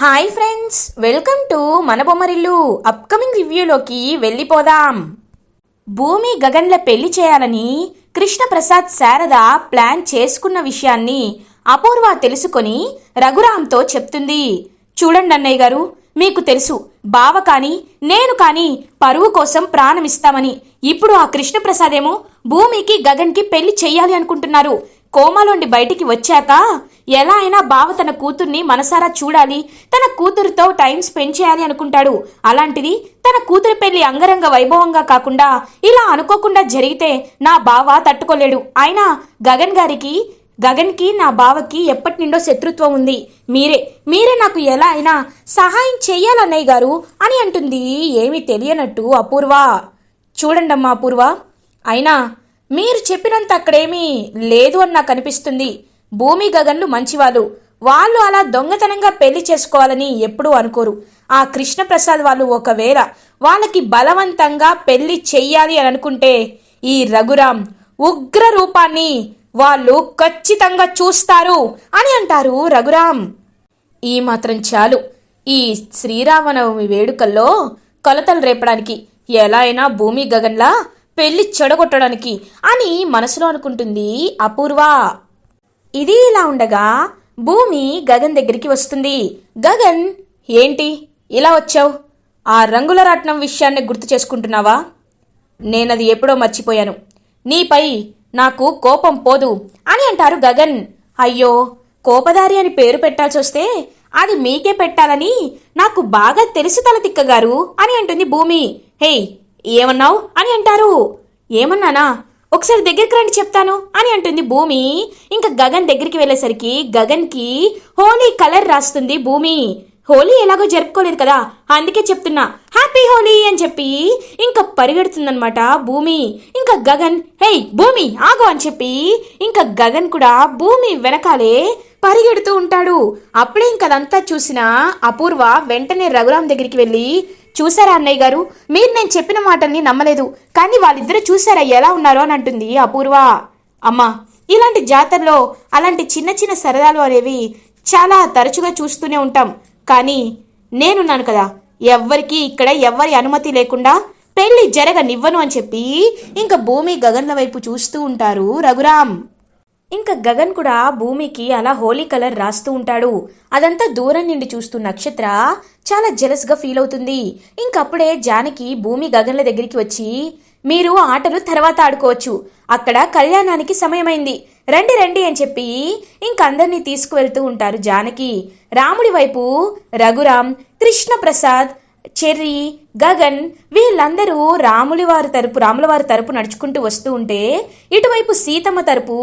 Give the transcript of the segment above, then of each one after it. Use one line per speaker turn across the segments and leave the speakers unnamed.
Hi friends, welcome to మన Bommarillu. Upcoming రివ్యూలోకి వెళ్ళిపోదాం. భూమి గగన్ల పెళ్లి చేయాలని కృష్ణప్రసాద్ శారద ప్లాన్ చేసుకున్న విషయాన్ని అపూర్వ తెలుసుకొని రఘురామ్తో చెప్తుంది. చూడండి అన్నయ్య గారు, మీకు తెలుసు బావ కానీ నేను కానీ పరువు కోసం ప్రాణమిస్తామని. ఇప్పుడు ఆ కృష్ణప్రసాద్ ఏమో భూమికి గగన్కి పెళ్లి చెయ్యాలి అనుకుంటున్నారు. కోమాలోండి బయటికి వచ్చాక ఎలా అయినా బావ తన కూతుర్ని మనసారా చూడాలి, తన కూతురుతో టైం స్పెండ్ చేయాలి అనుకుంటాడు. అలాంటిది తన కూతురి పెళ్లి అంగరంగ వైభవంగా కాకుండా ఇలా అనుకోకుండా జరిగితే నా బావ తట్టుకోలేడు. అయినా గగన్కి నా బావకి ఎప్పటి నుండో శత్రుత్వం ఉంది. మీరే నాకు ఎలా అయినా సహాయం చెయ్యాలన్నయ్య గారు అని అంటుంది ఏమీ తెలియనట్టు అపూర్వ. చూడండమ్మా అపూర్వ, అయినా మీరు చెప్పినంత అక్కడేమీ లేదు అని నాకు అనిపిస్తుంది. భూమి గగన్లు మంచివాళ్ళు. వాళ్ళు అలా దొంగతనంగా పెళ్లి చేసుకోవాలని ఎప్పుడూ అనుకోరు. ఆ కృష్ణప్రసాద్ వాళ్ళు ఒకవేళ వాళ్ళకి బలవంతంగా పెళ్లి చెయ్యాలి అని అనుకుంటే ఈ రఘురామ్ ఉగ్ర రూపాన్ని వాళ్ళు ఖచ్చితంగా చూస్తారు అని అంటారు రఘురామ్. ఈ మాత్రం చాలు ఈ శ్రీరామనవమి వేడుకల్లో కొలతలు రేపడానికి, ఎలా అయినా భూమి గగన్లా పెళ్లి చెడగొట్టడానికి అని మనసులో అనుకుంటుంది అపూర్వ. ఇది ఇలా ఉండగా భూమి గగన్ దగ్గరికి వస్తుంది. గగన్, ఏంటి ఇలా వచ్చావు? ఆ రంగుల రాట్నం విషయాన్ని గుర్తు చేసుకుంటున్నావా? నేనది ఎప్పుడో మర్చిపోయాను. నీపై నాకు కోపం పోదు అని అంటారు గగన్. అయ్యో, కోపదారి అని పేరు పెట్టాల్సి వస్తే అది మీకే పెట్టాలని నాకు బాగా తెలుసు తలతిక్కగారు అని అంటుంది భూమి. హే, ఏమన్నావు అని అంటారు. ఏమన్నానా? ఒకసారి దగ్గరికి రండి చెప్తాను అని అంటుంది భూమి. ఇంకా గగన్ దగ్గరికి వెళ్ళేసరికి గగన్కి హోలీ కలర్ రాస్తుంది భూమి. హోలీ ఎలాగో జరుపుకోలేదు కదా, అందుకే చెప్తున్నా హ్యాపీ హోలీ అని చెప్పి ఇంకా పరిగెడుతుందనమాట భూమి. ఇంకా గగన్, హే భూమి ఆగు అని చెప్పి ఇంకా గగన్ కూడా భూమి వెనకాలే పరిగెడుతూ ఉంటాడు. అప్పుడే ఇంకదంతా చూసిన అపూర్వ వెంటనే రఘురామ్ దగ్గరికి వెళ్ళి, చూసారా అన్నయ్య గారు, మీరు నేను చెప్పిన మాటల్ని నమ్మలేదు, కానీ వాళ్ళిద్దరూ చూసారా ఎలా ఉన్నారో అని అంటుంది అపూర్వ. అమ్మా, ఇలాంటి జాతరలో అలాంటి చిన్న చిన్న సరదాలు అనేవి చాలా తరచుగా చూస్తూనే ఉంటాం. కానీ నేనున్నాను కదా, ఎవరి అనుమతి లేకుండా పెళ్లి జరగనివ్వను అని చెప్పి ఇంకా భూమి గగన్ల వైపు చూస్తూ ఉంటారు రఘురామ్. ఇంకా గగన్ కూడా భూమికి అలా హోలీ కలర్ రాస్తూ ఉంటాడు. అదంతా దూరం నుండి చూస్తూ నక్షత్ర చాలా జెలస్గా ఫీల్ అవుతుంది. ఇంకప్పుడే జానకి భూమి గగన్ల దగ్గరికి వచ్చి, మీరు ఆటలు తర్వాత ఆడుకోవచ్చు, అక్కడ కళ్యాణానికి సమయమైంది, రండి రండి అని చెప్పి ఇంకందరినీ తీసుకువెళ్తూ ఉంటారు జానకి. రాముడి వైపు రఘురామ్, కృష్ణప్రసాద్, చెర్రీ, గగన్ వీళ్ళందరూ రాములవారి తరపు నడుచుకుంటూ వస్తూ ఉంటే, ఇటువైపు సీతమ్మ తరపు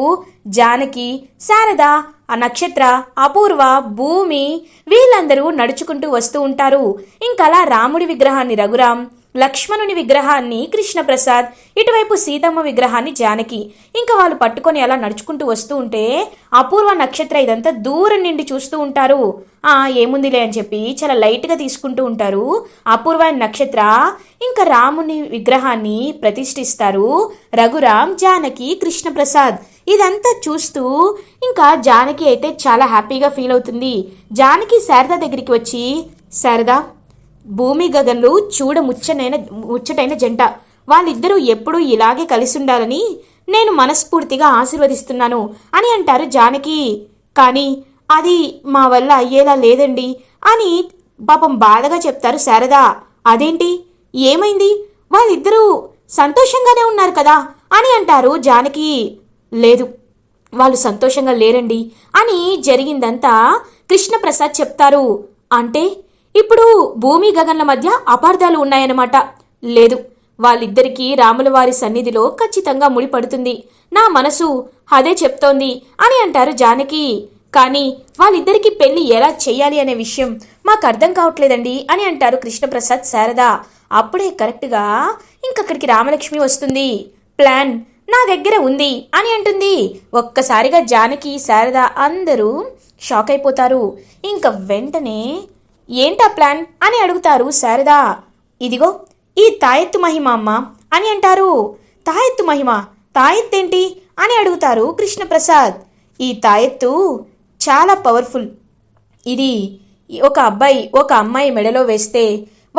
జానకి, శారద, ఆ నక్షత్ర, అపూర్వ, భూమి వీళ్ళందరూ నడుచుకుంటూ వస్తూ ఉంటారు. ఇంకలా రాముడి విగ్రహాన్ని రఘురామ్, లక్ష్మణుని విగ్రహాన్ని కృష్ణప్రసాద్, ఇటువైపు సీతమ్మ విగ్రహాన్ని జానకి ఇంకా వాళ్ళు పట్టుకొని అలా నడుచుకుంటూ వస్తూ ఉంటే అపూర్వ, నక్షత్ర ఇదంతా దూరం నుండి చూస్తూ ఉంటారు. ఏముందిలే అని చెప్పి చాలా లైట్గా తీసుకుంటూ ఉంటారు అపూర్వ, నక్షత్ర. ఇంకా రాముని విగ్రహాన్ని ప్రతిష్ఠిస్తారు రఘురామ్, జానకి, కృష్ణప్రసాద్. ఇదంతా చూస్తూ ఇంకా జానకి అయితే చాలా హ్యాపీగా ఫీల్ అవుతుంది. జానకి శారద దగ్గరికి వచ్చి, శారద, భూమి గగన్లు ముచ్చటైన జంట, వాళ్ళిద్దరూ ఎప్పుడూ ఇలాగే కలిసి ఉండాలని నేను మనస్ఫూర్తిగా ఆశీర్వదిస్తున్నాను అని అంటారు జానకి. కానీ అది మా వల్ల అయ్యేలా లేదండి అని పాపం బాధగా చెప్తారు శారద. అదేంటి, ఏమైంది? వాళ్ళిద్దరూ సంతోషంగానే ఉన్నారు కదా అని అంటారు జానకి. లేదు, వాళ్ళు సంతోషంగా లేరండి అని జరిగిందంతా కృష్ణప్రసాద్ చెప్తారు. అంటే ఇప్పుడు భూమి గగన్ల మధ్య అపార్థాలు ఉన్నాయన్నమాట. లేదు, వాళ్ళిద్దరికీ రాములవారి సన్నిధిలో ఖచ్చితంగా ముడిపడుతుంది, నా మనసు అదే చెప్తోంది అని అంటారు జానకి. కానీ వాళ్ళిద్దరికీ పెళ్లి ఎలా చెయ్యాలి అనే విషయం మాకు అర్థం కావట్లేదండి అని అంటారు కృష్ణప్రసాద్, శారద. అప్పుడే కరెక్ట్గా ఇంకక్కడికి రామలక్ష్మి వస్తుంది. ప్లాన్ నా దగ్గర ఉంది అని అంటుంది. ఒక్కసారిగా జానకి, శారద అందరూ షాక్ అయిపోతారు. ఇంకా వెంటనే ఏంటా ప్లాన్ అని అడుగుతారు శారద. ఇదిగో ఈ తాయెత్తు మహిమ అమ్మ అని అంటారు. తాయెత్తు మహిమ? తాయెత్తేంటి అని అడుగుతారు కృష్ణప్రసాద్. ఈ తాయెత్తు చాలా పవర్ఫుల్, ఇది ఒక అబ్బాయి ఒక అమ్మాయి మెడలో వేస్తే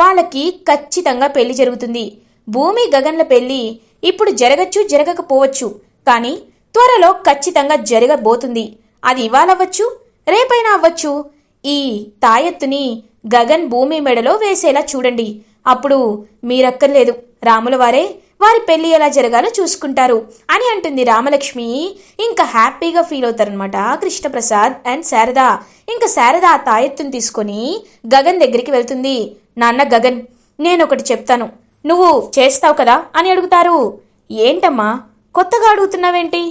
వాళ్ళకి ఖచ్చితంగా పెళ్లి జరుగుతుంది. భూమి గగన్ల పెళ్లి ఇప్పుడు జరగచ్చు జరగకపోవచ్చు, కానీ త్వరలో ఖచ్చితంగా జరగబోతుంది. అది ఇవాళ అవ్వచ్చు, రేపైనా అవ్వచ్చు. ఈ తాయెత్తుని గగన్ భూమి మెడలో వేసేలా చూడండి. అప్పుడు మీరక్కర్లేదు, రాముల వారే వారి పెళ్లి ఎలా జరగాలో చూసుకుంటారు అని అంటుంది రామలక్ష్మి. ఇంకా హ్యాపీగా ఫీల్ అవుతారనమాట కృష్ణప్రసాద్ అండ్ శారద. ఇంకా శారద ఆ తాయెత్తుని తీసుకొని గగన్ దగ్గరికి వెళ్తుంది. నాన్న గగన్, నేనొకటి చెప్తాను, నువ్వు చేస్తావు కదా అని అడుగుతారు. ఏంటమ్మా కొత్తగా అడుగుతున్నావేంటి?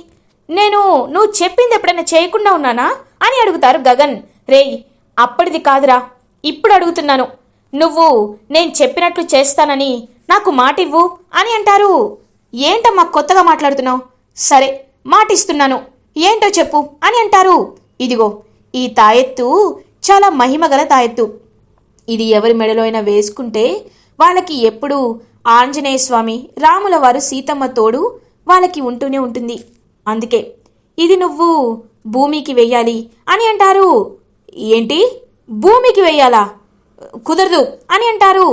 నువ్వు చెప్పింది ఎప్పుడైనా చేయకుండా ఉన్నానా అని అడుగుతారు గగన్. రేయ్, అప్పటిది కాదురా, ఇప్పుడు అడుగుతున్నాను. నువ్వు నేను చెప్పినట్లు చేస్తానని నాకు మాటివ్వు అని అంటారు. ఏంటమ్మా కొత్తగా మాట్లాడుతున్నావు? సరే, మాటిస్తున్నాను, ఏంటో చెప్పు అని అంటారు. ఇదిగో, ఈ తాయెత్తు చాలా మహిమగల తాయెత్తు. ఇది ఎవరి మెడలో అయినా వేసుకుంటే వాళ్ళకి ఎప్పుడు ఆంజనేయ స్వామి, రాముల వారు, సీతమ్మ తోడు వాళ్ళకి ఉంటూనే ఉంటుంది. అందుకే ఇది నువ్వు భూమికి వెయ్యాలి అని అంటారు. ఏంటి, భూమికి వెయ్యాలా? కుదరదు అని అంటారు.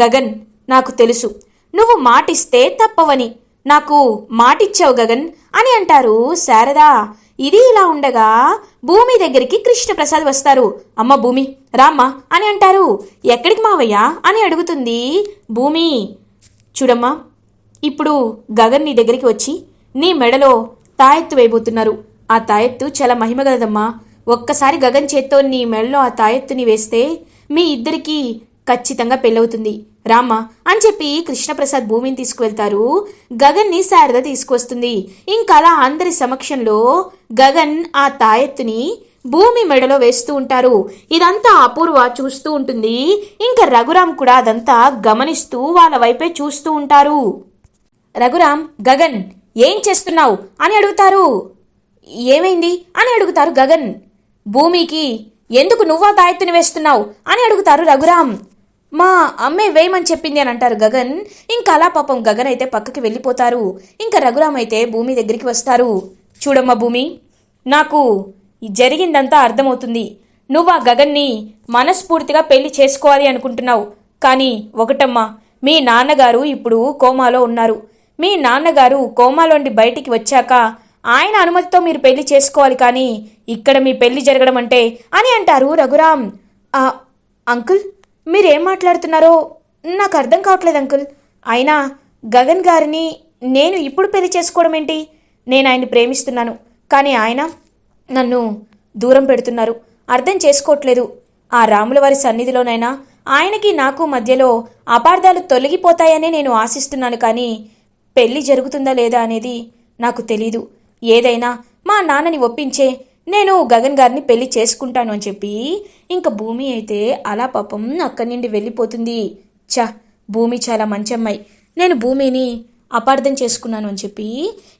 గగన్, నాకు తెలుసు నువ్వు మాటిస్తే తప్పవని. నాకు మాటిచ్చావు గగన్ అని అంటారు శారద. ఇది ఇలా ఉండగా భూమి దగ్గరికి కృష్ణప్రసాద్ వస్తారు. అమ్మ భూమి, రామ్మా అని అంటారు. ఎక్కడికి మావయ్యా అని అడుగుతుంది భూమి. చూడమ్మా, ఇప్పుడు గగన్ నీ దగ్గరికి వచ్చి నీ మెడలో తాయెత్తు వేయబోతున్నారు. ఆ తాయెత్తు చాలా మహిమగలదమ్మా. ఒక్కసారి గగన్ చేత్తో నీ మెడలో ఆ తాయెత్తుని వేస్తే మీ ఇద్దరికీ ఖచ్చితంగా పెళ్ళవుతుంది, రామ్మా అని చెప్పి కృష్ణప్రసాద్ భూమిని తీసుకువెళ్తారు. గగన్ని శారద తీసుకువస్తుంది. ఇంకలా అందరి సమక్షంలో గగన్ ఆ తాయెత్తుని భూమి మెడలో వేస్తూ ఉంటారు. ఇదంతా అపూర్వ చూస్తూ ఉంటుంది. ఇంకా రఘురామ్ కూడా అదంతా గమనిస్తూ వాళ్ళ వైపే చూస్తూ ఉంటారు. రఘురామ్, గగన్ ఏం చేస్తున్నావు అని అడుగుతారు. ఏమైంది అని అడుగుతారు గగన్. భూమికి ఎందుకు నువ్వా తాయెత్తుని వేస్తున్నావు అని అడుగుతారు రఘురామ్. మా అమ్మే వేయమని చెప్పింది అని అంటారు గగన్. ఇంకా అలా పాపం గగన్ అయితే పక్కకి వెళ్ళిపోతారు. ఇంకా రఘురామ్ అయితే భూమి దగ్గరికి వస్తారు. చూడమ్మా భూమి, నాకు జరిగిందంతా అర్థమవుతుంది. నువ్వు ఆ గగన్ని మనస్ఫూర్తిగా పెళ్లి చేసుకోవాలి అనుకుంటున్నావు. కానీ ఒకటమ్మా, మీ నాన్నగారు ఇప్పుడు కోమాలో ఉన్నారు. మీ నాన్నగారు కోమాలోండి బయటికి వచ్చాక ఆయన అనుమతితో మీరు పెళ్లి చేసుకోవాలి, కానీ ఇక్కడ మీ పెళ్లి జరగడం అంటే అని అంటారు రఘురామ్. అంకుల్, మీరేం మాట్లాడుతున్నారో నాకు అర్థం కావట్లేదు అంకుల్. అయినా గగన్ గారిని నేను ఇప్పుడు పెళ్లి చేసుకోవడం ఏంటి? నేను ఆయన్ని ప్రేమిస్తున్నాను, కానీ ఆయన నన్ను దూరం పెడుతున్నారు. అర్థం చేసుకోవట్లేదు. ఆ రాముల వారి సన్నిధిలోనైనా ఆయనకి నాకు మధ్యలో అపార్థాలు తొలగిపోతాయనే నేను ఆశిస్తున్నాను, కానీ పెళ్లి జరుగుతుందా లేదా అనేది నాకు తెలీదు. ఏదైనా మా నాన్నని ఒప్పించే నేను గగన్ గారిని పెళ్లి చేసుకుంటాను అని చెప్పి ఇంకా భూమి అయితే అలా పాపం అక్కడి నుండి వెళ్ళిపోతుంది. భూమి చాలా మంచి అమ్మాయి, నేను భూమిని అపార్థం చేసుకున్నాను అని చెప్పి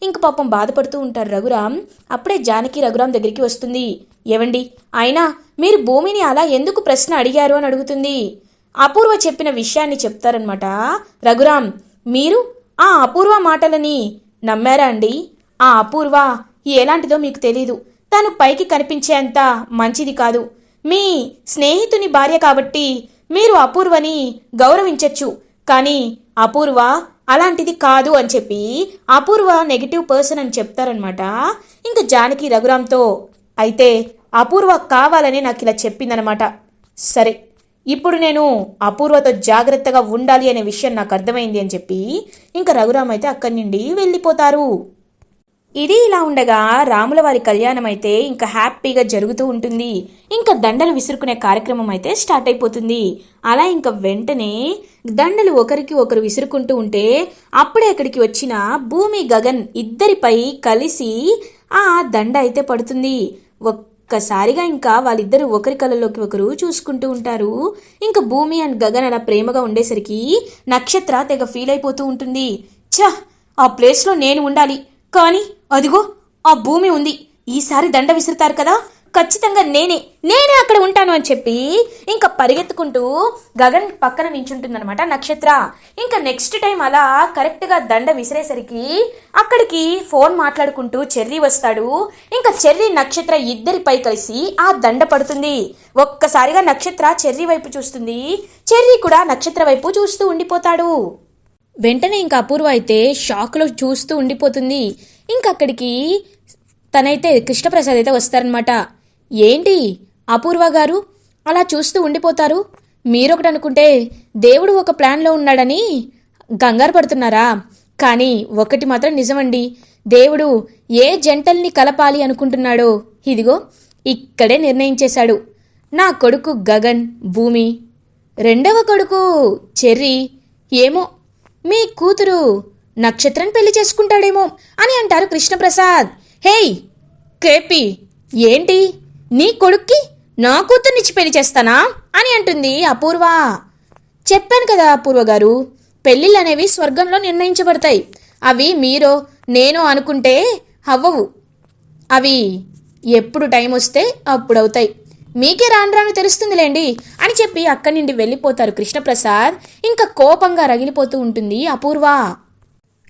ఇంక పాపం బాధపడుతూ ఉంటారు రఘురామ్. అప్పుడే జానకి రఘురామ్ దగ్గరికి వస్తుంది. ఏవండి, అయినా మీరు భూమిని అలా ఎందుకు ప్రశ్న అడిగారు అని అడుగుతుంది. అపూర్వ చెప్పిన విషయాన్ని చెప్తారనమాట రఘురామ్. మీరు ఆ అపూర్వ మాటలని నమ్మారా అండి? ఆ అపూర్వ ఎలాంటిదో మీకు తెలీదు. తను పైకి కనిపించేంత మంచిది కాదు. మీ స్నేహితుని భార్య కాబట్టి మీరు అపూర్వని గౌరవించచ్చు, కానీ అపూర్వ అలాంటిది కాదు అని చెప్పి అపూర్వ నెగిటివ్ పర్సన్ అని చెప్తారనమాట. ఇంకా జానకి రఘురామ్తో, అయితే అపూర్వ కావాలని నాకు ఇలా చెప్పిందనమాట. సరే, ఇప్పుడు నేను అపూర్వతో జాగ్రత్తగా ఉండాలి అనే విషయం నాకు అర్థమైంది అని చెప్పి ఇంకా రఘురామ్ అయితే అక్కడి నుండి వెళ్ళిపోతారు. ఇది ఇలా ఉండగా రాముల వారి కళ్యాణం అయితే ఇంకా హ్యాపీగా జరుగుతూ ఉంటుంది. ఇంకా దండలు విసురుకునే కార్యక్రమం అయితే స్టార్ట్ అయిపోతుంది. అలా ఇంకా వెంటనే దండలు ఒకరికి ఒకరు విసురుకుంటూ ఉంటే అప్పుడే అక్కడికి వచ్చిన భూమి గగన్ ఇద్దరిపై కలిసి ఆ దండ అయితే పడుతుంది. ఒక్కసారిగా ఇంకా వాళ్ళిద్దరూ ఒకరి కళ్ళలోకి ఒకరు చూసుకుంటూ ఉంటారు. ఇంకా భూమి అండ్ గగన్ అలా ప్రేమగా ఉండేసరికి నక్షత్ర తెగ ఫీల్ అయిపోతూ ఉంటుంది. ఆ ప్లేస్లో నేను ఉండాలి, కానీ అదిగో ఆ భూమి ఉంది. ఈసారి దండ విసురుతారు కదా, ఖచ్చితంగా నేనే అక్కడ ఉంటాను అని చెప్పి ఇంకా పరిగెత్తుకుంటూ గగన్ పక్కన నించుంటుందన్నమాట నక్షత్ర. ఇంకా నెక్స్ట్ టైం అలా కరెక్ట్గా దండ విసిరేసరికి అక్కడికి ఫోన్ మాట్లాడుకుంటూ చెర్రీ వస్తాడు. ఇంకా చెర్రీ నక్షత్ర ఇద్దరిపై కలిసి ఆ దండ పడుతుంది. ఒక్కసారిగా నక్షత్ర చెర్రీ వైపు చూస్తుంది, చెర్రీ కూడా నక్షత్ర వైపు చూస్తూ ఉండిపోతాడు. వెంటనే ఇంకా అపూర్వ అయితే షాక్లో చూస్తూ ఉండిపోతుంది. ఇంకా అక్కడికి తనైతే కృష్ణప్రసాద్ అయితే వస్తారనమాట. ఏంటి అపూర్వ గారు అలా చూస్తూ ఉండిపోతారు? మీరొకటి అనుకుంటే దేవుడు ఒక ప్లాన్లో ఉన్నాడని కంగారు పడుతున్నారా? కానీ ఒకటి మాత్రం నిజమండి, దేవుడు ఏ జంటల్ని కలపాలి అనుకుంటున్నాడో ఇదిగో ఇక్కడే నిర్ణయించేశాడు. నా కొడుకు గగన్, భూమి, రెండవ కొడుకు చెర్రీ, ఏమో మీ కూతురు నక్షత్రం పెళ్లి చేసుకుంటాడేమో అని అంటారు కృష్ణప్రసాద్. హేయ్ కేపీ, ఏంటి నీ కొడుక్కి నా కూతుర్నిచ్చి పెళ్లి చేస్తానా అని అంటుంది అపూర్వ. చెప్పాను కదా అపూర్వ గారు, పెళ్ళిళ్ళు అనేవి స్వర్గంలో నిర్ణయించబడతాయి. అవి మీరో నేనో అనుకుంటే అవ్వవు. అవి ఎప్పుడు టైం వస్తే అప్పుడు అవుతాయి. మీకే రాను రాను తెలుస్తుందిలేండి అని చెప్పి అక్కడి నుండి వెళ్ళిపోతారు కృష్ణప్రసాద్. ఇంకా కోపంగా రగిలిపోతూ ఉంటుంది అపూర్వ.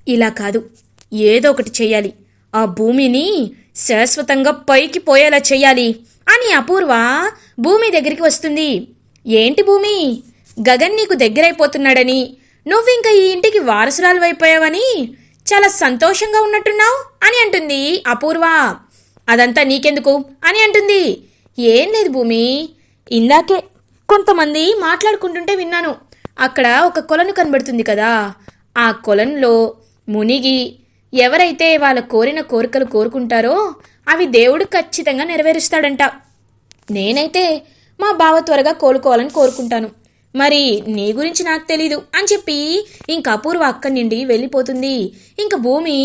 ఇలా కాదు, ఏదో ఒకటి చెయ్యాలి, ఆ భూమిని శాశ్వతంగా పైకి పోయేలా చెయ్యాలి అని అపూర్వ భూమి దగ్గరికి వస్తుంది. ఏంటి భూమి, గగన్ నీకు దగ్గరైపోతున్నాడని, నువ్వింక ఈ ఇంటికి వారసురాలు అయిపోయావని చాలా సంతోషంగా ఉన్నట్టున్నావు అని అంటుంది అపూర్వ. అదంతా నీకెందుకు అని అంటుంది. ఏం లేదు భూమి, ఇందాకే కొంతమంది మాట్లాడుకుంటుంటే విన్నాను. అక్కడ ఒక కొలను కనబడుతుంది కదా, ఆ కొలంలో మునిగి ఎవరైతే వాళ్ళ కోరిన కోరికలు కోరుకుంటారో అవి దేవుడు ఖచ్చితంగా నెరవేరుస్తాడంట. నేనైతే మా బావ త్వరగా కోలుకోవాలని కోరుకుంటాను, మరి నీ గురించి నాకు తెలీదు అని చెప్పి ఇంక అపూర్వ అక్కడి నుండి వెళ్ళిపోతుంది. ఇంక భూమి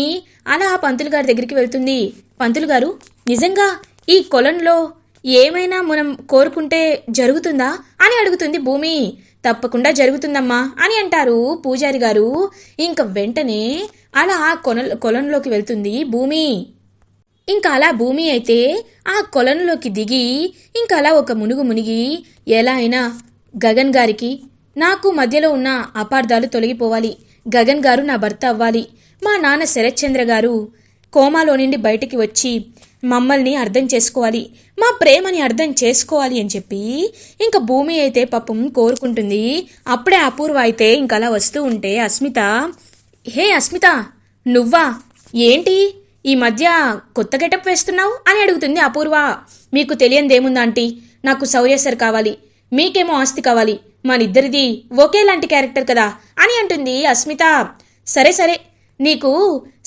అలా పంతులు గారి దగ్గరికి వెళ్తుంది. పంతులు గారు, నిజంగా ఈ కొలంలో ఏమైనా మనం కోరుకుంటే జరుగుతుందా అని అడుగుతుంది భూమి. తప్పకుండా జరుగుతుందమ్మా అని అంటారు పూజారి గారు. ఇంక వెంటనే అలా కొలంలోకి వెళ్తుంది భూమి. ఇంకా అలా భూమి అయితే ఆ కొలంలోకి దిగి ఇంకా అలా ఒక మునిగి ఎలా అయినా గగన్ గారికి నాకు మధ్యలో ఉన్న అపార్థాలు తొలగిపోవాలి, గగన్ గారు నా భర్త అవ్వాలి, మా నాన్న శరత్చంద్ర గారు కోమాలో నుండి బయటికి వచ్చి మమ్మల్ని అర్థం చేసుకోవాలి, మా ప్రేమని అర్థం చేసుకోవాలి అని చెప్పి ఇంకా భూమి అయితే పాపం కోరుకుంటుంది. అప్పుడే అపూర్వ అయితే ఇంకా అలా వస్తూ ఉంటే అస్మిత, హే అస్మిత, నువ్వా ఏంటి ఈ మధ్య కొత్త గెటప్ వేస్తున్నావు అని అడుగుతుంది అపూర్వ. మీకు తెలియందేముందా ఆంటీ, నాకు శౌర్య సార్ కావాలి, మీకేమో ఆస్తి కావాలి, మనిద్దరిది ఒకేలాంటి క్యారెక్టర్ కదా అని అంటుంది అస్మిత. సరే సరే, నీకు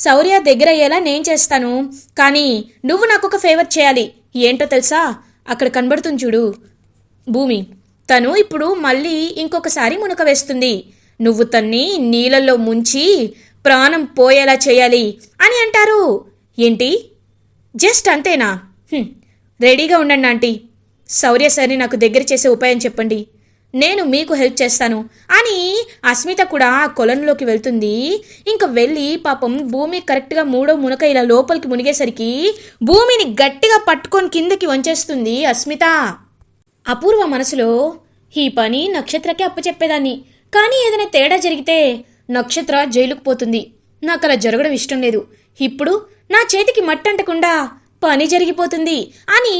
శౌర్య దగ్గర అయ్యేలా నేను చేస్తాను, కానీ నువ్వు నాకు ఒక ఫేవర్ చేయాలి. ఏంటో తెలుసా, అక్కడ కనబడుతుంది చూడు భూమి, తను ఇప్పుడు మళ్ళీ ఇంకొకసారి మునక వేస్తుంది, నువ్వు తన్ని నీళ్ళల్లో ముంచి ప్రాణం పోయేలా చేయాలి అని అంటారు. ఏంటి, జస్ట్ అంతేనా? రెడీగా ఉండండి ఆంటీ, శౌర్య సార్ని నాకు దగ్గర చేసే ఉపాయం చెప్పండి, నేను మీకు హెల్ప్ చేస్తాను అని అస్మిత కూడా కొలంలోకి వెళ్తుంది. ఇంకా వెళ్ళి పాపం భూమి కరెక్ట్గా మూడో మునక ఇలా లోపలికి మునిగేసరికి భూమిని గట్టిగా పట్టుకొని కిందకి వంచేస్తుంది అస్మిత. అపూర్వ మనసులో ఈ పని నక్షత్రకి అప్పచెప్పేదాన్ని, కానీ ఏదైనా తేడా జరిగితే నక్షత్ర జైలుకు పోతుంది, నాకు అలా జరగడం ఇష్టం లేదు, ఇప్పుడు నా చేతికి మట్టంటకుండా పని జరిగిపోతుంది అని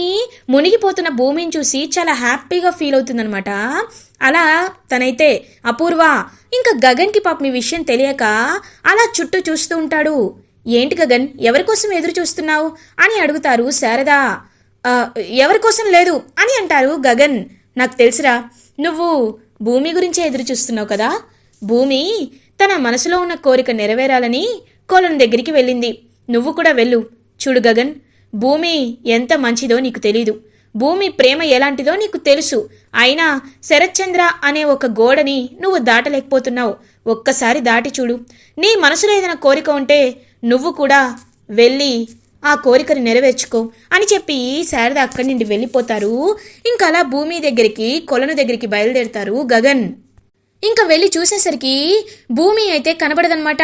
మునిగిపోతున్న భూమిని చూసి చాలా హ్యాపీగా ఫీల్ అవుతుందనమాట. అలా తనైతే అపూర్వ ఇంకా గగన్కి పాపం ఈ విషయం తెలియక అలా చుట్టూ చూస్తూ ఉంటాడు. ఏంటి గగన్, ఎవరికోసం ఎదురు చూస్తున్నావు అని అడుగుతారు శారద. ఎవరికోసం లేదు అని అంటారు గగన్. నాకు తెలుసురా, నువ్వు భూమి గురించే ఎదురు చూస్తున్నావు కదా, భూమి తన మనసులో ఉన్న కోరిక నెరవేరాలని కొలను దగ్గరికి వెళ్ళింది, నువ్వు కూడా వెళ్ళు. చూడు గగన్, భూమి ఎంత మంచిదో నీకు తెలీదు, భూమి ప్రేమ ఎలాంటిదో నీకు తెలుసు, అయినా శరత్చంద్ర అనే ఒక గోడని నువ్వు దాటలేకపోతున్నావు, ఒక్కసారి దాటి చూడు, నీ మనసులో ఏదైనా కోరిక ఉంటే నువ్వు కూడా వెళ్ళి ఆ కోరికని నెరవేర్చుకో అని చెప్పి శారద అక్కడి నుండి వెళ్ళిపోతారు. ఇంకా అలా భూమి దగ్గరికి కొలను దగ్గరికి బయలుదేరుతారు గగన్. ఇంకా వెళ్ళి చూసేసరికి భూమి అయితే కనబడదనమాట.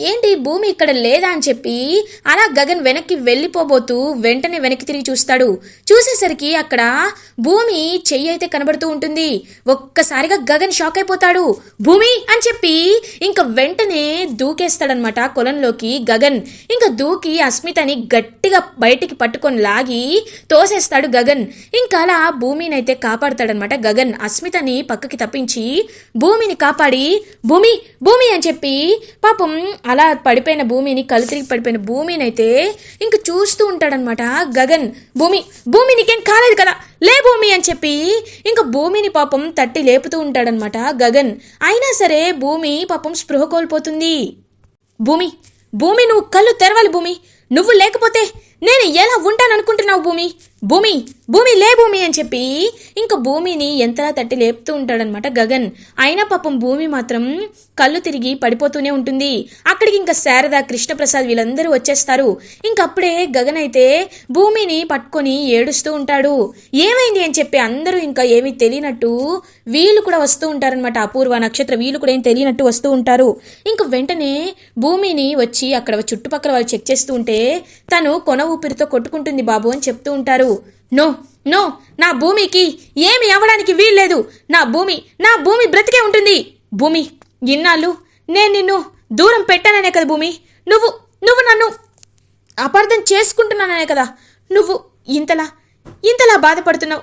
ఏంటి భూమి ఇక్కడ లేదా అని చెప్పి అలా గగన్ వెనక్కి వెళ్ళిపోబోతూ వెంటనే వెనక్కి తిరిగి చూస్తాడు. చూసేసరికి అక్కడ భూమి చెయ్యి అయితే కనబడుతూ ఉంటుంది. ఒక్కసారిగా గగన్ షాక్ అయిపోతాడు. భూమి అని చెప్పి ఇంకా వెంటనే దూకేస్తాడనమాట కొలంలోకి గగన్. ఇంకా దూకి అస్మితని గట్టిగా బయటికి పట్టుకొని లాగి తోసేస్తాడు గగన్. ఇంకా అలా భూమినైతే కాపాడుతాడనమాట గగన్. అస్మితని పక్కకి తప్పించి భూమిని కాపాడి భూమి భూమి అని చెప్పి పాపం అలా పడిపోయిన భూమిని, కళ్ళు తిరిగి పడిపోయిన భూమిని అయితే ఇంక చూస్తూ ఉంటాడనమాట గగన్. భూమి భూమి నీకేం కాలేదు కదా, లే భూమి అని చెప్పి ఇంకా భూమిని పాపం తట్టి లేపుతూ ఉంటాడనమాట గగన్. అయినా సరే భూమి పాపం స్పృహ కోల్పోతుంది. భూమి భూమి నువ్వు కళ్ళు తెరవాలి భూమి, నువ్వు లేకపోతే నేను ఎలా ఉంటాననుకుంటున్నావు భూమి, భూమి భూమి లే భూమి అని చెప్పి ఇంకా భూమిని ఎంతలా తట్టి లేపుతూ ఉంటాడనమాట గగన్. అయినా పాపం భూమి మాత్రం కళ్ళు తిరిగి పడిపోతూనే ఉంటుంది. అక్కడికి ఇంకా శారద, కృష్ణప్రసాద్ వీళ్ళందరూ వచ్చేస్తారు. ఇంకప్పుడే గగన్ అయితే భూమిని పట్టుకొని ఏడుస్తూ ఉంటాడు. ఏమైంది అని చెప్పి అందరూ ఇంకా ఏమీ తెలియనట్టు వీళ్ళు కూడా వస్తూ ఉంటారనమాట. అపూర్వ, నక్షత్ర వీళ్ళు కూడా ఏం తెలియనట్టు వస్తూ ఉంటారు. ఇంకా వెంటనే భూమిని వచ్చి అక్కడ చుట్టుపక్కల వాళ్ళు చెక్ చేస్తూ ఉంటే తను కొన ఊపిరితో కొట్టుకుంటుంది బాబు అని చెప్తూ ఉంటారు. నో నో, నా భూమికి ఏమి అవ్వడానికి వీల్లేదు, నా భూమి బ్రతికే ఉంటుంది. భూమి ఇన్నాళ్ళు నేను నిన్ను దూరం పెట్టాననే కదా భూమి, నువ్వు నన్ను అపార్థం చేసుకుంటున్నాననే కదా నువ్వు ఇంతలా బాధపడుతున్నావు.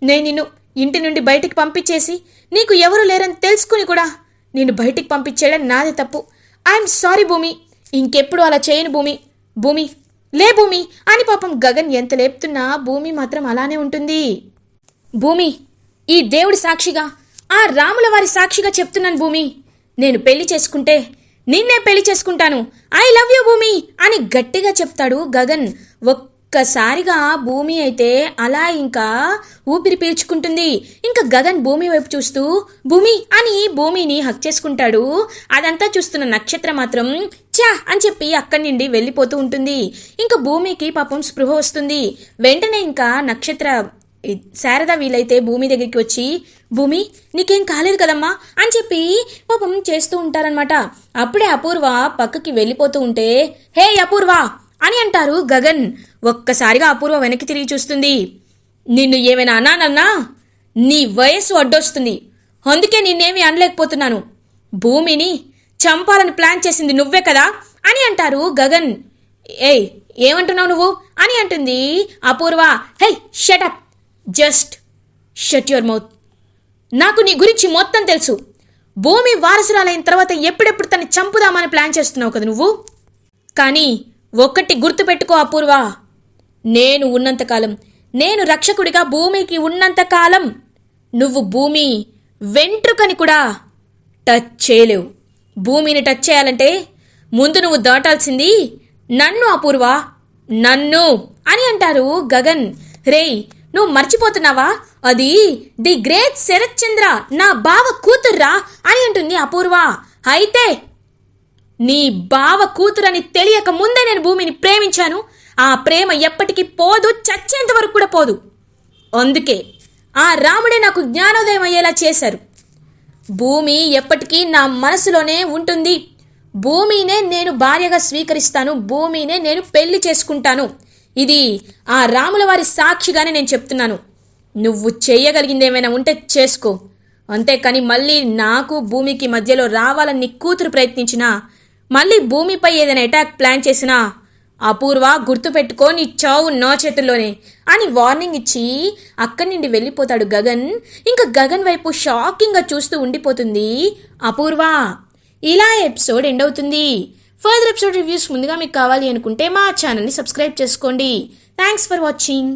నేను నిన్ను ఇంటి నుండి బయటికి పంపించేసి నీకు ఎవరు లేరని తెలుసుకుని కూడా నిన్ను బయటికి పంపించేయడం నాదే తప్పు. ఐఎమ్ సారీ భూమి, ఇంకెప్పుడు అలా చేయను భూమి, భూమి లే భూమి అని పాపం గగన్ ఎంత లేపుతున్నా భూమి మాత్రం అలానే ఉంటుంది. భూమి ఈ దేవుడి సాక్షిగా, ఆ రాముల వారి సాక్షిగా చెప్తున్నాను భూమి, నేను పెళ్లి చేసుకుంటే నిన్నే పెళ్లి చేసుకుంటాను, ఐ లవ్ యూ భూమి అని గట్టిగా చెప్తాడు గగన్. ఒక్కసారిగా భూమి అయితే అలా ఇంకా ఊపిరి పీల్చుకుంటుంది. ఇంకా గగన్ భూమి వైపు చూస్తూ భూమి అని భూమిని హక్ చేసుకుంటాడు. అదంతా చూస్తున్న నక్షత్ర మాత్రం చా అని చెప్పి అక్కడి నుండి వెళ్ళిపోతూ ఉంటుంది. ఇంకా భూమికి పాపం స్పృహ వస్తుంది. వెంటనే ఇంకా నక్షత్ర, శారద వీలైతే భూమి దగ్గరికి వచ్చి భూమి నీకేం కాలేదు కదమ్మా అని చెప్పి పాపం చేస్తూ ఉంటారనమాట. అప్పుడే అపూర్వ పక్కకి వెళ్ళిపోతూ ఉంటే హే అపూర్వ అని అంటారు గగన్. ఒక్కసారిగా అపూర్వ వెనక్కి తిరిగి చూస్తుంది. నిన్ను ఏమైనా అన్నానన్నా నీ వయస్సు అడ్డొస్తుంది, అందుకే నిన్నేమీ అనలేకపోతున్నాను. భూమిని చంపాలని ప్లాన్ చేసింది నువ్వే కదా అని అంటారు గగన్. ఏయ్ ఏమంటున్నావు నువ్వు అని అంటుంది Apoorva. Hey shut up, just shut your mouth. నాకు నీ గురించి మొత్తం తెలుసు. భూమి వారసురాలైన తర్వాత ఎప్పుడెప్పుడు తను చంపుదామని ప్లాన్ చేస్తున్నావు కదా నువ్వు. కానీ ఒక్కటి గుర్తుపెట్టుకో అపూర్వ, నేను ఉన్నంతకాలం, నేను రక్షకుడిగా భూమికి ఉన్నంతకాలం నువ్వు భూమి వెంట్రుకని కూడా టచ్ చేయలేవు. భూమిని టచ్ చేయాలంటే ముందు నువ్వు దాటాల్సింది నన్ను అపూర్వ, నన్ను అని అంటారు గగన్. రేయ్ నువ్వు మర్చిపోతున్నావా, అది ది గ్రేట్ శరత్ చంద్ర నా బావ కూతుర్రా అని అంటుంది అపూర్వ. అయితే నీ బావ కూతురని తెలియక ముందే నేను భూమిని ప్రేమించాను. ఆ ప్రేమ ఎప్పటికీ పోదు, చచ్చేంత వరకు కూడా పోదు. అందుకే ఆ రాముడే నాకు జ్ఞానోదయం అయ్యేలా చేశారు. భూమి ఎప్పటికీ నా మనసులోనే ఉంటుంది. భూమినే నేను భార్యగా స్వీకరిస్తాను, భూమినే నేను పెళ్లి చేసుకుంటాను. ఇది ఆ రాముల వారి సాక్షిగానే నేను చెప్తున్నాను. నువ్వు చేయగలిగింది ఏమైనా ఉంటే చేసుకో, అంతేకాని మళ్ళీ నాకు భూమికి మధ్యలో రావాలని నీ కూతురు ప్రయత్నించినా, మళ్ళీ భూమిపై ఏదైనా అటాక్ ప్లాన్ చేసినా అపూర్వ గుర్తుపెట్టుకో, నీ చావు నా చేతుల్లోనే అని వార్నింగ్ ఇచ్చి అక్కడి నుండి వెళ్ళిపోతాడు గగన్. ఇంకా గగన్ వైపు షాకింగ్గా చూస్తూ ఉండిపోతుంది అపూర్వ. ఇలా ఎపిసోడ్ ఎండ్ అవుతుంది. ఫర్దర్ ఎపిసోడ్ రివ్యూస్ ముందుగా మీకు కావాలి అనుకుంటే మా ఛానల్ని సబ్స్క్రైబ్ చేసుకోండి. Thanks for watching.